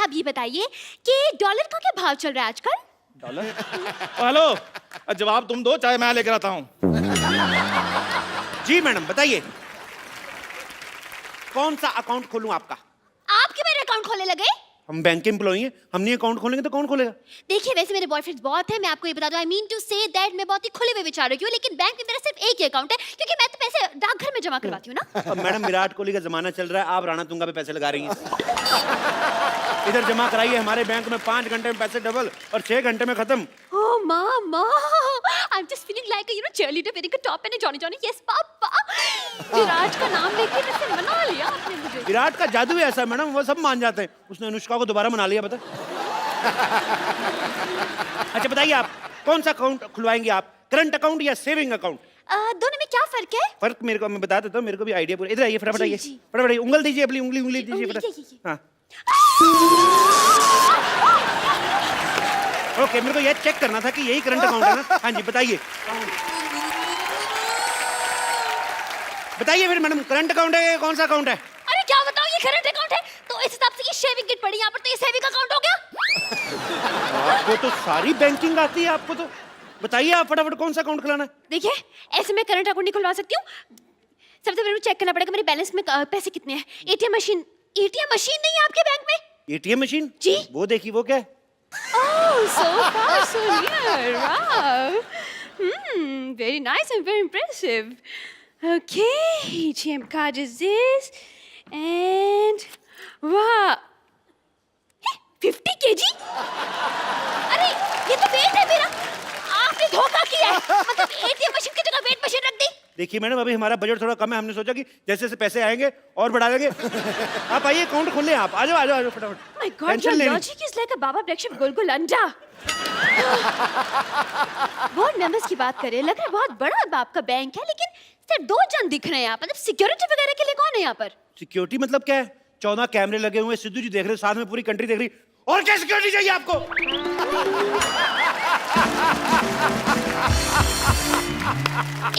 आप ये बताइए कि डॉलर का क्या भाव चल रहा है आजकल? डॉलर? हेलो, जवाब तुम दो, चाहे मैं लेकर आता हूँ। जी मैडम बताइए, कौन सा अकाउंट खोलूं आपका? आप क्यों मेरे अकाउंट खोलने लगे? हम बैंक के एम्प्लॉई हैं, हम नहीं अकाउंट खोलेंगे तो कौन खोलेगा? देखिए वैसे मेरे बॉयफ्रेंड्स बहुत हैं, मैं आपको ये बता दूं, I mean to say that मैं बहुत ही खुले हुए विचारों की हूँ, लेकिन बैंक में मेरा सिर्फ एक ही अकाउंट है क्योंकि मैं तो पैसे डाकघर में जमा करवाती हूँ ना। अब मैडम विराट कोहली का जमाना चल रहा है, आप राणा तुंगा पे पैसे लगा रही हैं। इधर जमा कराइए हमारे बैंक में, 5 घंटे में पैसे डबल और 6 घंटे में खत्म। Oh mama, I'm just feeling like a cheerleader wearing a top and a Johnny Johnny. Yes पापा। विराट का नाम लेके वैसे मना लिया आपने मुझे। विराट का जादू है ऐसा मैडम, वो सब मान जाते हैं। उसने अनुष्का को दोबारा मना लिया, पता? अच्छा बताइए आप कौन सा अकाउंट खुलवाएंगे आप, करंट अकाउंट या सेविंग अकाउंट? दोनों में क्या फर्क है? फर्क मेरे को मैं बता देता हूँ, मेरे को भी आइडिया पूरा। इधर आइए, फटाफट आइए, फटाफट आइए, उंगल दीजिए अपनी, उंगली दीजिए फटाफट। हाँ ओके, मेरे को ये चेक करना था कि यही करंट अकाउंट है ना। हाँ जी बताइए, बताइए फिर मैडम, करंट अकाउंट है कौन सा अकाउंट है? अरे क्या बताऊं, ये करंट अकाउंट है तो इस हिसाब से ये शेविंग किट पड़ी यहाँ पर, तो ये सेविंग अकाउंट हो गया। आपको तो सारी बैंकिंग आती है, आपको तो। बताइए आप फटाफट कौन सा अकाउंट खुलाना है? देखिए ऐसे मैं करंट अकाउंट नहीं खुलवा सकती हूँ, सबसे पहले चेक करना पड़ेगा मेरे बैलेंस में पैसे कितने हैं। एटीएम मशीन नहीं है आपके बैंक में? एटीएम मशीन जी, वो देखिए, वो क्या है? Oh, so far, so near. Wow. Very nice and very impressive. Okay, ATM card is this. And wow. 50 kg? अरे ये तो वेट है मेरा। आपने धोखा किया है। मतलब ATM मशीन की जगह वेट मशीन रख दी। देखिए मैडम, अभी हमारा बजट थोड़ा कम है, हमने सोचा कि जैसे जैसे पैसे आएंगे और बढ़ा देंगे। आप आइए, अकाउंट खोल लें आप। आ जाओ आ जाओ फटाफट। My God, your logic is like a Baba breakfast गोल-गोल अंडा। बोर्ड मेंबर्स की बात करें, लग रहा है बहुत बड़ा आपका बैंक है, लेकिन सिर्फ 2 जन दिख रहे हैं यहाँ पर। मतलब सिक्योरिटी वगैरह के लिए कौन है यहाँ पर? सिक्योरिटी मतलब क्या है? 14 कैमरे लगे हुए, सिद्धू जी देख रहे, साथ में पूरी कंट्री देख रही। और क्या सिक्योरिटी चाहिए आपको?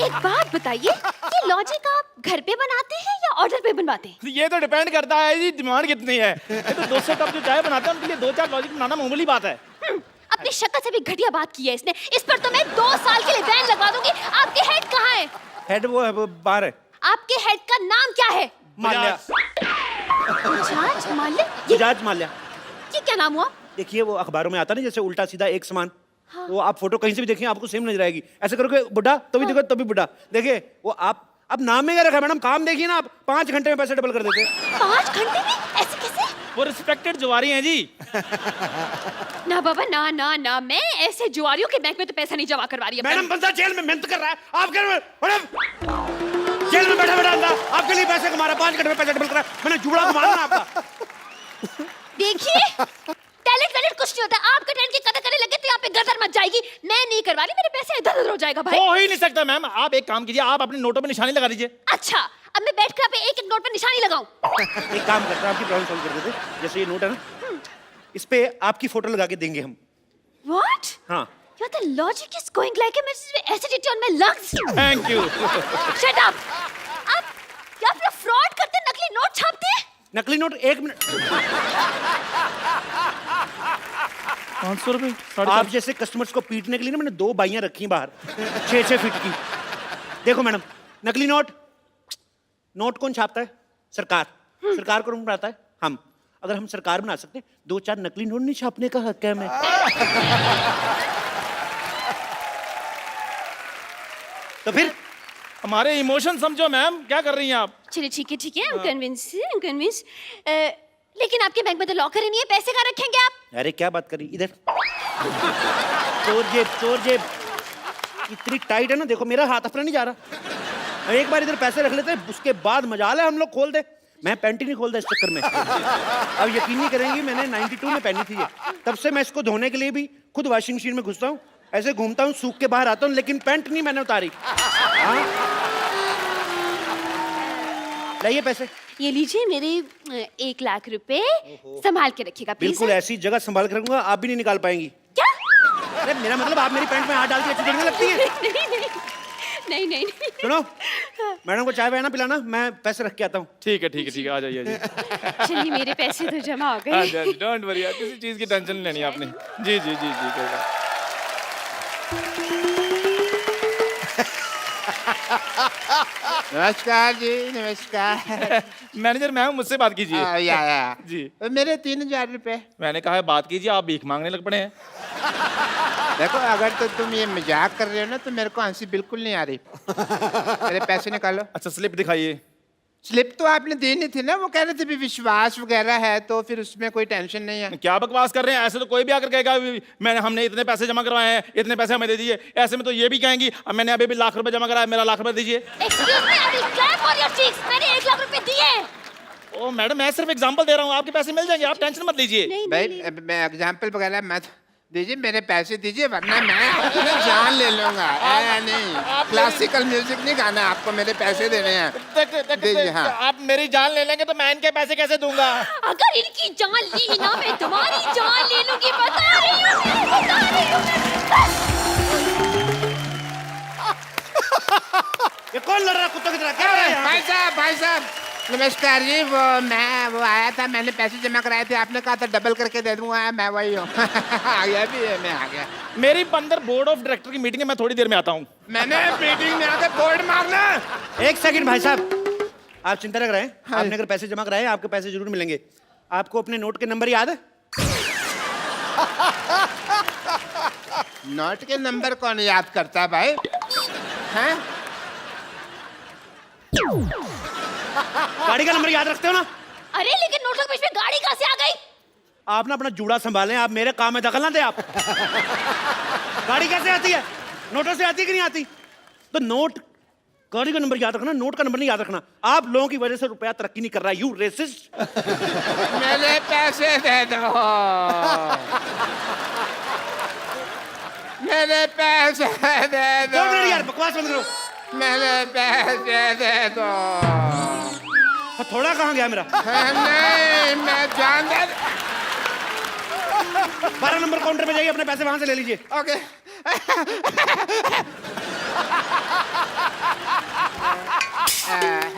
एक बात बताइए, ये लॉजिक आप घर पे बनाते हैं या ऑर्डर पे बनवाते हैं? ये तो डिपेंड करता है जी, डिमांड कितनी है। ये तो 200 कप जो चाय बनाते हैं उनके लिए 2-4 लॉजिक बनाना मामूली बात है। अपनी शक्ल से भी घटिया बात की है इसने। इस पर तो मैं 2 साल के लिए बैन लगवा दूंगी। आपके हेड कहाँ है? हेड वो है, वो बाहर है। आपके हेड का नाम क्या है? माल्या। बजाज माल्या? बजाज माल्या। ये क्या नाम हुआ? देखिए वो अखबारों में आता नहीं, जैसे उल्टा सीधा एक समान। हाँ। वो आप फोटो कहीं से भी देखिए आपको सेम नजर आएगी। ऐसे करोगे बुढ़ा तो भी देखो तभी बुढ़ा। देखिए वो आप अब नाम में क्या रखा है मैडम? काम देखिए ना आप, 5 घंटे में पैसे डबल कर देते हैं। 5 घंटे में? ऐसे कैसे? वो रिस्पेक्टेड जुआरी हैं जी। ना बाबा ना ना ना, मैं ऐसे जुआरियों के बैंक में तो पैसा नहीं जमा करवा रही। मैडम बंदा जेल में मेहनत कर रहा है, आप कह रहे हो जेल में बैठा बैठा अंदर आपके लिए पैसे कमा रहा है, 5 घंटे में पैसे डबल कर रहा है। मैंने जुड़ा को मारना आपका। देखिए टैलेंट कुछ नहीं होता। आपका टैलेंट की कदर करने लगे तो यहाँ पे गदर मच जाएगी। मैं नहीं करवा रही, मेरे पैसे इधर उधर हो जाएगा भाई। हो ही नहीं सकता मैम। आप एक काम कीजिए, आप अपने नोटों पे निशानी लगा दीजिए। अच्छा, अब मैं बैठ कर आप एक एक नोट पर निशानी लगाऊं? एक काम करते हैं, आपकी प्रॉब्लम सॉल्व कर देते। जैसे ये नोट है ना, इस पे आपकी फोटो लगा के देंगे हम। What? हाँ। Your the logic is going like a acidity on my lungs. Thank you. Shut up. आप क्या फ्रॉड करते, नकली नोट छापते हैं? नकली नोट 1 मिनट। 500 रुपए? आप जैसे कस्टमर्स को पीटने के लिए ना मैंने 2 बाइयां रखी हैं बाहर, 6-6 फीट की। देखो मैडम, नकली नोट कौन छापता है? सरकार। सरकार कौन बनाता है? हम। अगर हम सरकार बना सकते 2-4 नकली नोट नहीं छापने का हक है हमें। तो फिर हमारे इमोशन समझो मैम, क्या कर रही हैं आप? चलिए ठीक है, I'm convinced. लेकिन आपके बैंक में तो लॉकर ही नहीं है, पैसे कहाँ रखेंगे आप? अरे क्या बात कर रही, इधर। चोर जेब इतनी टाइट है ना, देखो मेरा हाथ अपना नहीं जा रहा। एक बार इधर पैसे रख लेते हैं, उसके बाद मजाल है हम लोग खोल दे। मैं पैंट ही नहीं खोलता इस चक्कर में। अब यकीन नहीं करेंगी, मैंने 92 में पहनी थी ये, तब से मैं इसको धोने के लिए भी खुद वॉशिंग मशीन में घुसता हूँ, ऐसे घूमता हूँ, सूख के बाहर आता हूँ, लेकिन पैंट नहीं मैंने उतारी। लाइए पैसे। ये लीजिए मेरे 1 लाख रुपए, संभाल के रखिएगा प्लीज। बिल्कुल ऐसी जगह संभाल के रखूंगा, आप भी नहीं निकाल पाएंगी। क्या? अरे मेरा मतलब आप मेरी पैंट में हाथ डाल के अच्छी देखने लगती है। नहीं नहीं नहीं। सुनो, मैडम को चाय वाय ना पिलाना, मैं पैसे रख के आता हूँ। ठीक है आ जाइए चलिए मेरे पैसे तो जमा हो गए। डोंट वरी, किसी चीज की टेंशन नहीं लेनी आपने। जी कोई बात। नमस्कार जी, नमस्कार। मैनेजर मैं हूँ, मुझसे बात कीजिए। या जी मेरे 3000 रुपए। मैंने कहा है बात कीजिए, आप भीख मांगने लग पड़े हैं। देखो अगर तो तुम ये मजाक कर रहे हो ना तो मेरे को हंसी बिल्कुल नहीं आ रही। मेरे पैसे निकालो। अच्छा स्लिप दिखाइए। स्लिप तो आपने दी नहीं थी ना, वो कह रहे थे भी विश्वास वगैरह है तो फिर उसमें कोई टेंशन नहीं है। क्या बकवास कर रहे हैं, ऐसे तो कोई भी आकर कहेगा हमने इतने पैसे जमा करवाए हैं, इतने पैसे हमें दे दीजिए। ऐसे में तो ये भी कहेंगी मैंने अभी भी लाख रुपए जमा कराया, मेरा लाख रुपए दीजिए। Excuse me, I will clap for your cheeks. मैंने 1 लाख रुपए दिए। ओ मैडम मैं सिर्फ एग्जांपल दे रहा हूँ, आपके पैसे मिल जाएंगे, आप टेंशन मत लीजिए। नहीं भाई नहीं मैं एग्जाम्पल वगैरह मत दीजिए, मेरे पैसे दीजिए वरना मैं अपनी जान ले लूंगा। नहीं क्लासिकल म्यूजिक नहीं गाना, आपको मेरे पैसे देने हैं। दीजिए। हाँ आप मेरी जान ले लेंगे तो मैं इनके पैसे कैसे दूंगा? अगर इनकी जान ली ना मैं तुम्हारी जान ले लूंगी, बता रही हूँ ये कौन लड़ रहा कुत्तों की तरह, क्या हो रहा है यहाँ? भाई साहब नमस्कार जी। वो आया था, मैंने पैसे जमा कराए थे, आपने कहा था डबल करके दे दूंगा, मैं वही हूँ। आ गया भी है, मैं आ गया। मेरी अंदर बोर्ड ऑफ डायरेक्टर की मीटिंग है, मैं थोड़ी देर में आता हूँ। मैंने मीटिंग में आके बोर्ड मारना। एक सेकंड भाई साहब, आप चिंता न करें। आपने अगर पैसे जमा कराए आपके पैसे जरूर मिलेंगे। आपको अपने नोट के नंबर याद है? नोट के नंबर कौन याद करता है भाई? हैं? गाड़ी का नंबर याद रखते हो ना? अरे लेकिन नोटों के बीच में गाड़ी कहाँ से आ गई? आप ना अपना जूड़ा संभालें, आप मेरे काम में दखल ना दे आप। गाड़ी कैसे आती है? नोटों से आती है कि नहीं आती? तो नोट, गाड़ी का नंबर याद रखना, नोट का नंबर नहीं याद रखना। आप लोगों की वजह से रुपया तरक्की नहीं कर रहा है, यू रेसिस्ट। मेरे पैसे दे दो। मेरे पैसे दे दो। यार बकवास बंद करो। मेरे पैसे दे दो। थोड़ा कहाँ गया मेरा? नहीं मैं जान दे। 12 नंबर काउंटर पे जाइए, अपने पैसे वहां से ले लीजिए। ओके।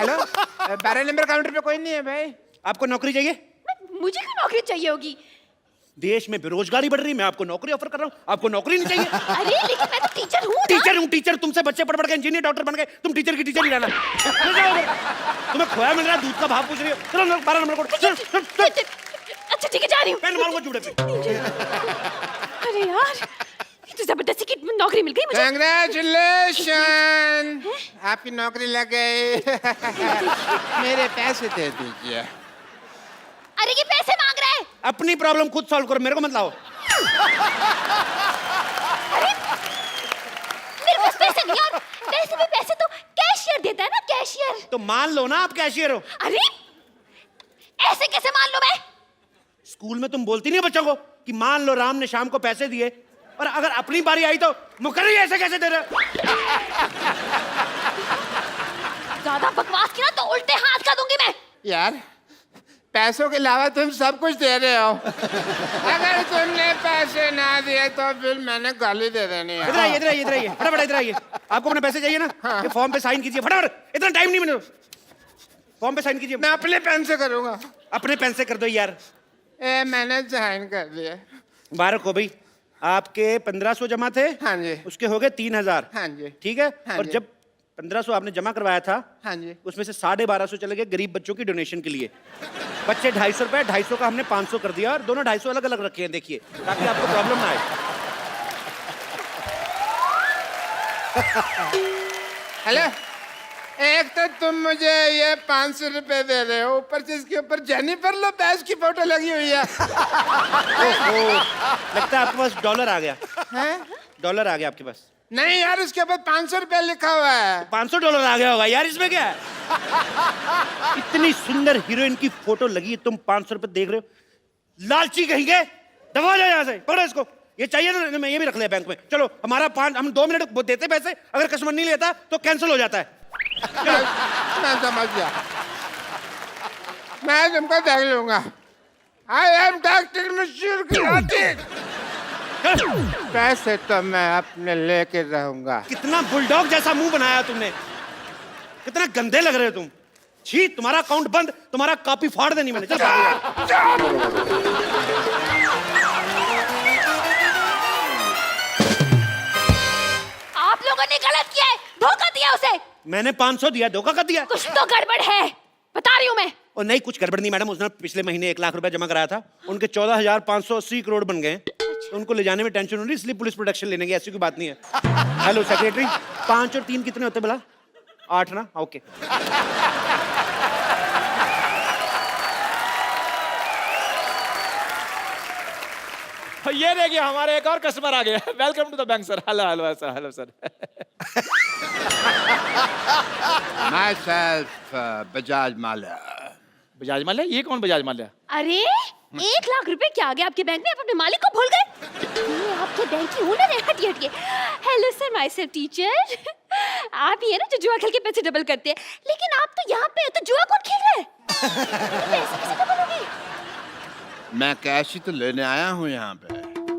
हेलो 12 नंबर काउंटर पे कोई नहीं है भाई। आपको नौकरी चाहिए? मुझे क्यों नौकरी चाहिए होगी? देश में बेरोजगारी बढ़ रही है, मैं आपको नौकरी ऑफर कर रहा हूँ, आपको नौकरी नहीं चाहिए? अरे लेकिन मैं तो टीचर हूँ ना। टीचर तुमसे बच्चे पढ़ के इंजीनियर डॉक्टर बन गए, तुम टीचर की टीचर ही रहना। तुम्हें खोया मिल रहा है, दूध का भाव पूछ रही हो। चलो 12 नंबर कोड। अच्छा ठीक है, जा रही हूँ। पेन मारूंगा जूड़े पे। अरे यार, ये तो जबरदस्ती की नौकरी मिल गई मुझे। कांग्रेचुलेशन, आपकी नौकरी लग गई। मेरे पैसे दे दीजिए। अरे ये पैसे मांग रहा है। अपनी प्रॉब्लम खुद सॉल्व करो, मेरे को मत लाओ। मेरे पास पैसे नहीं और वैसे भी पैसे तो कैशियर देता है ना, कैशियर। तो मान लो ना आप कैशियर हो। अरे ऐसे कैसे मान लो? मैं स्कूल में तुम बोलती नहीं बच्चों को कि मान लो राम ने शाम को पैसे दिए, और अगर अपनी बारी आई तो मुकर्री ऐसे कैसे दे रहे? ज्यादा बकवास की ना तो उल्टे हाथ का दूंगी मैं। यार पैसों के अलावा तुम सब कुछ दे रहे हो। अगर तुमने पैसे ना दिए तो फिर मैंने गाली दे देनी है। इधर आइए फटाफट इधर आइए। आपको अपने पैसे चाहिए ना? ये फॉर्म पे साइन कीजिए फटाफट, इतना टाइम नहीं मिले। फॉर्म पे साइन कीजिए। मैं अपने पेन से करूंगा। अपने पेन से कर दो यार। मैंने साइन कर दिया। मुबारक हो भाई, आपके 1500 जमा थे। हाँ जी। उसके हो गए 3000। हाँ जी। ठीक है। हाँ और जी। जब 1500 आपने जमा करवाया था, हाँ जी, उसमें से 1250 चले गए गरीब बच्चों की डोनेशन के लिए। बच्चे 250 रुपए, 250 का हमने 500 कर दिया, और दोनों 250 अलग अलग रखे हैं, देखिए, ताकि आपको प्रॉब्लम ना आए। हेलो, एक तो तुम मुझे ये 500 रुपए दे रहे हो, ऊपर से इसके ऊपर जेनिफर लोपेज की फोटो लगी हुई है। लगता है आपके पास डॉलर आ गया। हैं? डॉलर आ गया आपके पास? नहीं यार, उसके ऊपर 500 रुपए लिखा हुआ है। 500 डॉलर आ गया होगा यार, इसमें क्या है? इतनी सुंदर हीरोइन की फोटो लगी है, तुम 500 रुपए देख रहे हो? लालची कहेंगे, दबा जाओ यहाँ से, पकड़ो इसको। ये चाहिए ना, मैं ये भी रख लिया बैंक में। चलो हमारा हम 2 मिनट देते पैसे, अगर कस्टमर नहीं लेता तो कैंसिल हो जाता है। मैं समझ गया, मैं तुमको देख लूंगा। आई एम डॉक्टर मशहूर। पैसे तो मैं अपने लेके रहूंगा। कितना बुलडॉग जैसा मुंह बनाया तुमने, कितना गंदे लग रहे हो तुम। छी, तुम्हारा अकाउंट बंद, तुम्हारा कॉपी फाड़ देनी मैंने। चल आप लोगों ने गलत किया है, धोखा दिया उसे। मैंने 500 दिया, धोखा कर दिया। कुछ तो गड़बड़ है, बता रही हूँ मैं। और नहीं, कुछ गड़बड़ नहीं मैडम, उसने पिछले महीने 1 लाख रुपया जमा कराया था, उनके 14,580 करोड़ बन गए। तो उनको ले जाने में टेंशन हो रही, इसलिए पुलिस प्रोटेक्शन लेने की, ऐसी कोई बात नहीं है। हेलो सेक्रेटरी, 5 और 3 कितने होते भला? 8 ना? ओके। ये देखिए हमारे एक और कस्टमर आ गया। Welcome to the bank sir. Hello hello sir, hello sir. Myself, Bajaj Mallya. Bajaj Mallya? ये कौन बजाज माल्या? अरे 1 लाख रुपए क्या आ गए आपके बैंक में, आप अपने मालिक को भूल गए? ये आपके बैंक की ओनर है। हटिए हटिए। Hello sir, myself teacher. आप ही है ना जो जुआ खेल के पैसे डबल करते हैं, लेकिन आप तो यहाँ पे हो, तो जुआ कौन खेल रहा है? पैसे कैसे डबल होंगे? मैं कैश ही तो लेने आया हूँ यहाँ पे,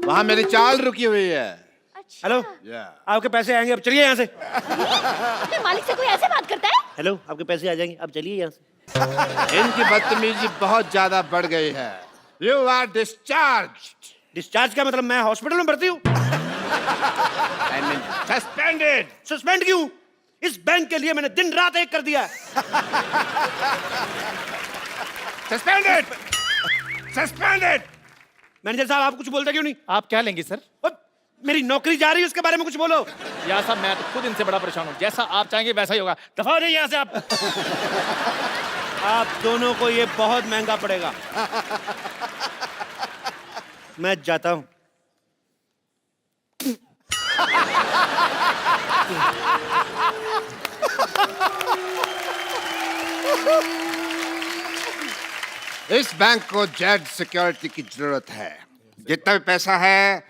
वहाँ मेरी चाल रुकी हुई है। अच्छा। हेलो, आपके पैसे आएंगे, अब चलिए यहाँ से। अपने मालिक से कोई ऐसे बात करता है? हेलो, आपके पैसे आ जाएंगे, अब चलिए यहाँ से। इनकी बदतमीजी बहुत ज्यादा बढ़ गई है। You are discharge. डिस्चार्ज का मतलब मैं हॉस्पिटल में भर्ती हूँ? I mean suspended. सस्पेंड क्यों? इस बैंक के लिए मैंने दिन रात एक कर दिया। सस्पेंडेड। सस्पेंडेड। मैनेजर साहब, आप कुछ बोलते क्यों नहीं? आप क्या लेंगे सर? मेरी नौकरी जा रही है, उसके बारे में कुछ बोलो। यार साहब, मैं तो खुद इनसे बड़ा परेशान हूँ। जैसा आप चाहेंगे वैसा ही होगा। दफा हो जाइए यहाँ से आप। आप दोनों को ये बहुत महंगा पड़ेगा। मैं जाता हूं। इस बैंक को जेड सिक्योरिटी की जरूरत है। जितना भी पैसा है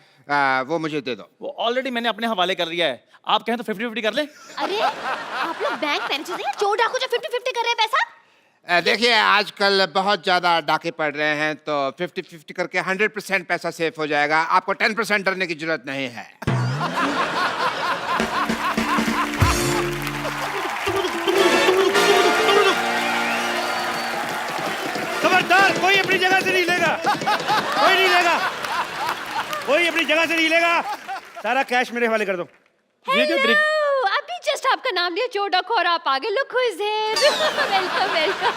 वो मुझे दे दो। वो ऑलरेडी मैंने अपने हवाले कर दिया है। आप कहें तो 50-50 कर ले। अरे आप लोग बैंक मैनेजर हैं, चोर डाकू जो 50-50 कर रहे हैं पैसा? देखिए, आजकल बहुत ज्यादा डाके पड़ रहे हैं, तो 50-50 करके 100% पैसा सेफ हो जाएगा। आपको 10% डरने की जरूरत नहीं है। खबरदार, कोई अपनी जगह से नहीं लेगा। कोई नहीं लेगा, कोई अपनी जगह से नहीं लेगा। सारा कैश मेरे हवाले कर दो। हेलो, अभी जस्ट आपका नाम लिया चोर डाकू और आप आगे। Look who is here. Welcome welcome.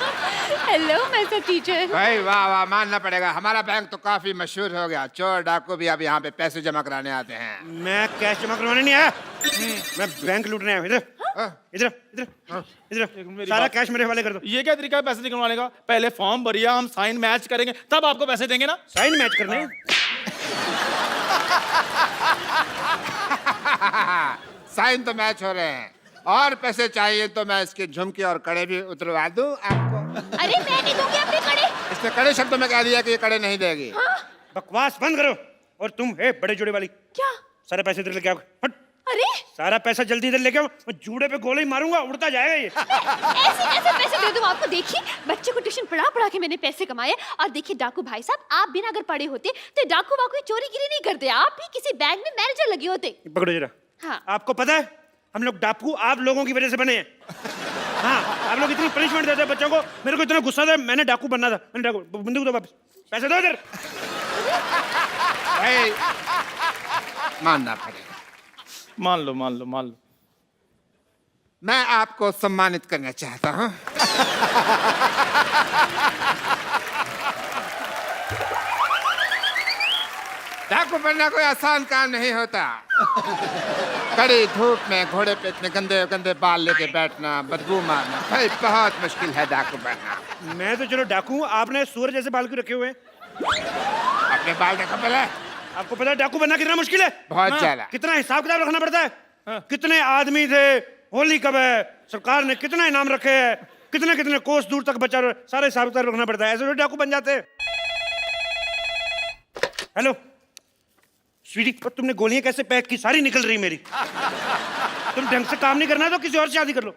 Hello my self teacher. भाई वाह वाह, मानना पड़ेगा, हमारा बैंक तो काफी मशहूर हो गया। चोर डाकू भी अब यहाँ पे पैसे जमा कराने आते हैं। मैं कैश जमा करवाने नहीं आया, मैं बैंक लूटने आया। इधर इधर इधर इधर, सारा कैश मेरे हवाले कर दो। ये क्या तरीका है पैसे निकलवाने का? पहले फॉर्म भरिए, हम साइन मैच करेंगे, तब आपको पैसे देंगे ना। साइन मैच करने? साइन तो मैच हो रहे हैं, और पैसे चाहिए तो मैं इसके झुमके और कड़े भी उतरवा दूं आपको। अरे मैं नहीं दूंगी अपने कड़े। इसने कड़े शब्दों में कह दिया कि ये कड़े नहीं देगी। बकवास बंद करो। और तुम है बड़े जोड़े वाली, क्या? सारे पैसे इधर लेके आओ। हट। अरे सारा पैसा जल्दी इधर लेके आओ, मैं जूड़े पे गोली मारूंगा, उड़ता जाएगा ये। ऐसे कैसे पैसे दे दूं आपको? देखिए, बच्चे को ट्यूशन पढ़ा पढ़ा के मैंने पैसे कमाए। और देखिए डाकू भाई साहब, आप बिना अगर पढ़े होते तो डाकू वाकू चोरी गिरी नहीं करते। आप भी किसी बैंक में मैनेजर लगे होते। पकड़ो जरा। हाँ। आपको पता है, हम लोग डाकू आप लोगों की वजह से बने हैं। हाँ, आप लोग इतनी पनिशमेंट देते हैं बच्चों को, मेरे को इतना गुस्सा था, मैंने डाकू बनना था। मैंने डाकू, बंदूक दो वापस, पैसे दो इधर। भाई मानना पड़ेगा। मान लो मान लो मान लो। मैं आपको सम्मानित करना चाहता हूं। डाकू बनना कोई आसान काम नहीं होता। कड़ी धूप में घोड़े पे इतने गंदे गंदे बाल लेके बैठना, बदबू मारना, भाई बहुत मुश्किल है डाकू बनना। मैं तो चलो डाकू हूं, आपने सूअर जैसे बाल क्यों रखे हुए हैं? अपने बाल देखो पहले। आपको पता है डाकू बनना कितना मुश्किल है? बहुत ज्यादा। कितना हिसाब किताब रखना पड़ता है। कितने आदमी थे, होली कब है, सरकार ने कितना इनाम रखे हैं, कितने कितने कोस दूर तक बचा, सारे हिसाब किताब रखना पड़ता है। ऐसे तो डाकू बन जाते हैं। हेलो स्वीटी, पर तुमने गोलियां कैसे पैक की? सारी निकल रही मेरी। तुम ढंग से काम नहीं करना तो किसी और से शादी कर लो।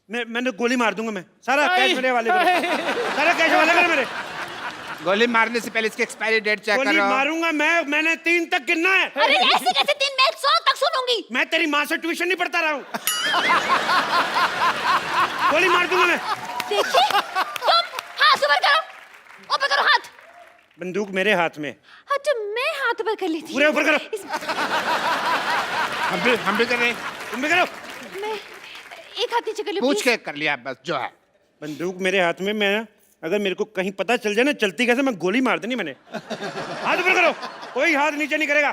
मैंने गोली मार दूंगा मैं। सारा कैश मेरे वाले करो, सारा कैश वाले करो मेरे। गोली मारने से पहले इसकी एक्सपायरी डेट चेक गोली करो। मारूंगा मैंने 3 तक गिनना है। अरे ऐसे कैसे 3? मैं 100 तक सुनूंगी। मैं तेरी माँ से ट्यूशन नहीं पढ़ता रहा हूँ। गोली मार दूंगा मैं। देखिए तुम हाथ ऊपर करो, ऊपर करो हाथ। बंदूक मेरे हाथ में। हाँ तो मैं हाथ ऊपर कर लेती पूरे ऊपर करो। हम भी कर रहे हैं। तुम भी करो। मैं एक हाथ नीचे कर ली पूछ के कर लिया बस जो है। बंदूक मेरे हाथ में। मैं अगर मेरे को कहीं पता चल जाए ना चलती कैसे, मैं गोली मार देनी मैंने। हाथ ऊपर करो, कोई हाथ नीचे नहीं करेगा।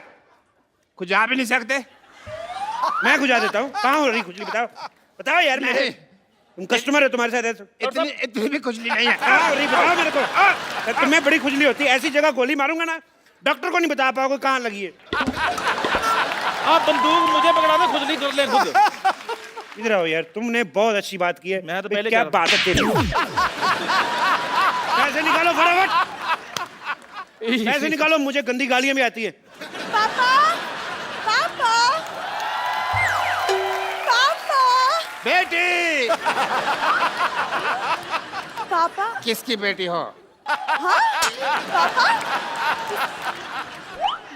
खुजा भी नहीं सकते। मैं खुजा देता हूँ। कहाँ हो रही खुजली? बताओ बताओ यार। मेरे तुम कस्टमर हो, तुम्हारे साथ ऐसे इतनी भी खुजली नहीं है। कहाँ हो रही बताओ मेरे को। तुम्हें बड़ी खुजली होती है, ऐसी जगह गोली मारूंगा ना डॉक्टर को नहीं बता पाओगे कहाँ लगी है। आप बंदूक मुझे पकड़ा दो, खुजली कर ले खुद। इधर आओ यार, तुमने बहुत अच्छी बात की है। मैं तो भाई, पहले क्या कह बात है तेरी। पैसे निकालो फटाफट, पैसे निकालो। मुझे गंदी गालियां भी आती है। पापा पापा पापा बेटी पापा किसकी बेटी हो?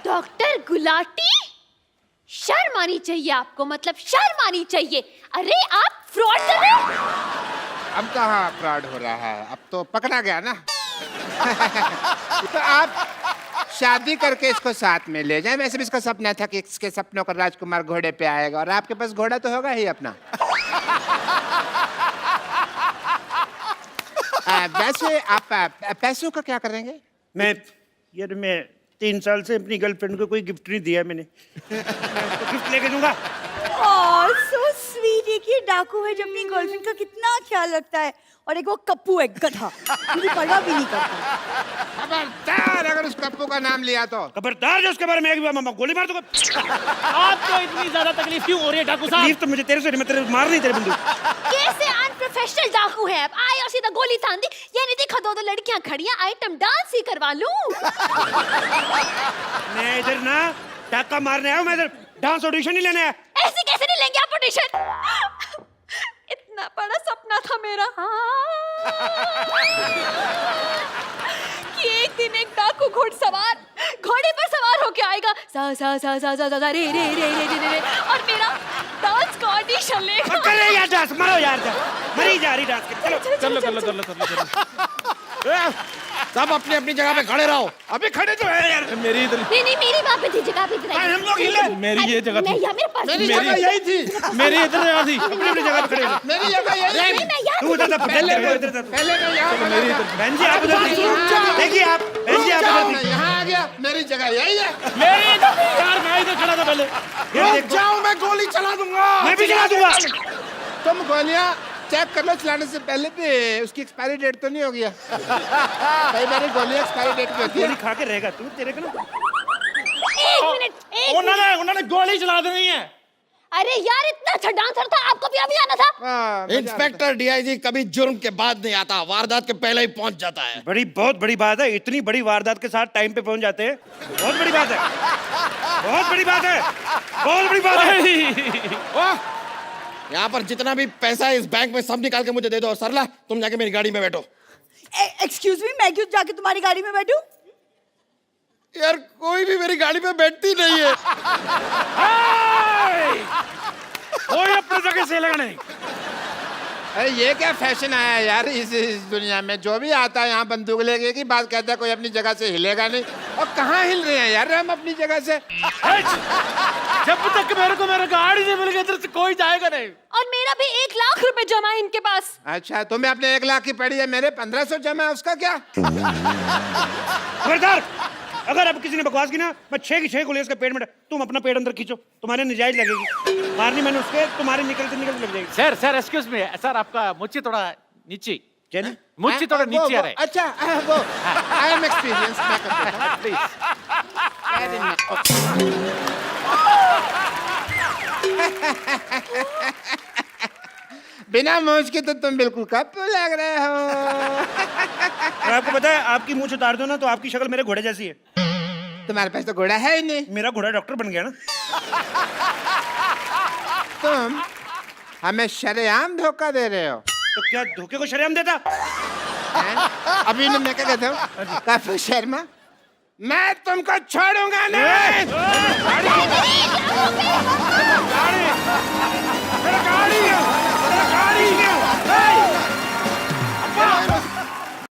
डॉक्टर गुलाटी, शर्म आनी चाहिए आपको, मतलब शर्म आनी चाहिए। अरे आप फ्रॉड कर रहे हो। अब कहाँ फ्रॉड हो रहा है, अब तो पकड़ा गया ना। तो आप शादी करके इसको साथ में ले जाएं। वैसे भी इसका सपना था कि इसके सपनों का राजकुमार घोड़े पे आएगा, और आपके पास घोड़ा तो होगा ही अपना। वैसे आप पैसों का क्या करेंगे? मैं 3 साल से अपनी गर्लफ्रेंड को कोई गिफ्ट नहीं दिया मैंने। गिफ्ट लेके दूंगा। So sweet. एक ये डाकू है जो अपनी गर्लफ्रेंड का कितना ख्याल रखता है, और एक वो कप्पू है गधा, मुझे परवाह भी नहीं करता। खबरदार अगर उस कप्पू का नाम लिया तो। खबरदार जो उसके बारे में एक बार मामा गोली मार दूंगा। आपको इतनी ज्यादा तकलीफ क्यों हो रही है डाकू साहब? तकलीफ तो मुझे तेरे से नहीं, मैं तेरे मार नहीं तेरे बंदूक। कैसे अनप्रोफेशनल डाकू है आप? आए और सीधा गोली तान दी। ये नहीं देखा 2 लड़कियां खड़ी हैं, आइटम डांस ही करवा लूं। मैं इधर ना डाका मारने आया हूं, मैं इधर डांस ऑडिशन नहीं लेने आया। ऐसे कैसे नहीं लेंगे आप ऑडिशन? इतना बड़ा सपना था मेरा कि एक दिन एक डाकू घोड़सवार घोड़े पर सवार होके आएगा, सा सा सा सा सा सा रे रे रे रे रे रे, और मेरा डांस का ऑडिशन लेगा। करे यार डांस, मारो यार डांस, मरी जा रही डांस के। चलो कर लो। सब अपनी अपनी जगह पे खड़े रहो। अबे खड़े तो है यार। मेरी इधर नहीं मेरी वहाँ पे थी जगह पे इधर। हम लोग हिले। मेरी ये जगह थी। मैं यहाँ, मेरे पास मेरी भी जगह यही थी। मेरी इधर जगह थी। अपनी जगह पे खड़े हो। मेरी जगह यही थी। नहीं, मैं यहाँ तू उधर था, पहले इधर था। पहले मैं यहाँ खड़ा था। बहन जी आप उधर देखिए। देखिए आप बहन जी आप जाओ, उधर मैं यहाँ आ गया। मेरी जगह यही है। मेरी इधर यार, मैं इधर खड़ा था पहले। देखिए। जाओ, मैं गोली चला दूंगा। मैं भी चला दूंगा। तुम गोलियां चेक कर लो, चलाने से पहले भी उसकी एक्सपायरी डेट तो नहीं हो गया? भाई मेरी गोलियां एक्सपायरी डेट पे होती है। गोली खा के रहेगा तू, तेरे को ना। 1 मिनट। उन्होंने गोली चला देनी है। अरे यार इतना अच्छा डांसर था, आपको भी अभी आना था। इंस्पेक्टर डीआईजी कभी जुर्म के बाद नहीं आता, वारदात के पहले ही पहुंच जाता है। बहुत बड़ी बात है। इतनी बड़ी वारदात के साथ टाइम पे पहुंच जाते हैं, बहुत बड़ी बात है। बहुत बड़ी बात है, बहुत बड़ी बात है। यहाँ पर जितना भी पैसा है इस बैंक में सब निकाल के मुझे दे दो। और सरला तुम जाके मेरी गाड़ी में बैठो। एक्सक्यूज मी, मैं क्यों जाके तुम्हारी गाड़ी में बैठूं? यार कोई भी मेरी गाड़ी में बैठती नहीं है। कोई अपनी जगह से लगाने। अरे ये क्या फैशन आया यार इस दुनिया में? जो भी आता है यहाँ बंदूक लेके की बात कहता है, कोई अपनी जगह से हिलेगा नहीं। और कहाँ हिल रहे हैं यार हम अपनी जगह से? जब तक मेरे को मेरा गाड़ी नहीं मिलेगी इधर से कोई जाएगा नहीं। और मेरा भी 1 लाख रुपए जमा है इनके पास। अच्छा, तुम्हें अपने 1 लाख की पड़ी है, मेरे 1500 जमा है, उसका क्या? खबरदार, अगर अब किसी ने बकवास की ना, मैं 6 की 6 गोली उसके पेट में। तुम अपना पेट अंदर खींचो, तुम्हारे नजायज लगेगी। मारनी मैंने उसके, तुम्हारे निकलते निकलते लग जाएगी। सर एक्सक्यूज मी सर, आपका मुच्ची थोड़ा नीचे। क्या नहीं? मुच्ची थोड़ा नीचे आ रहा है। अच्छा वो आई एम एक्सपीरियंस, मैं कर देता हूँ प्लीज। बिना मूंछ के तो तुम बिल्कुल कप्पू लग रहे हो। और आपको पता है, आपकी मूंछ उतार दो ना तो आपकी शक्ल मेरे घोड़े जैसी है। तुम्हारे पास तो घोड़ा है ही नहीं। मेरा घोड़ा डॉक्टर बन गया ना। तुम हमें शरेआम धोखा दे रहे हो। तो क्या धोखे को शर्म देता? अभी ना मैं क्या कहता हूँ काफी शर्मा, मैं तुमको छोड़ूंगा नहीं। गाड़ी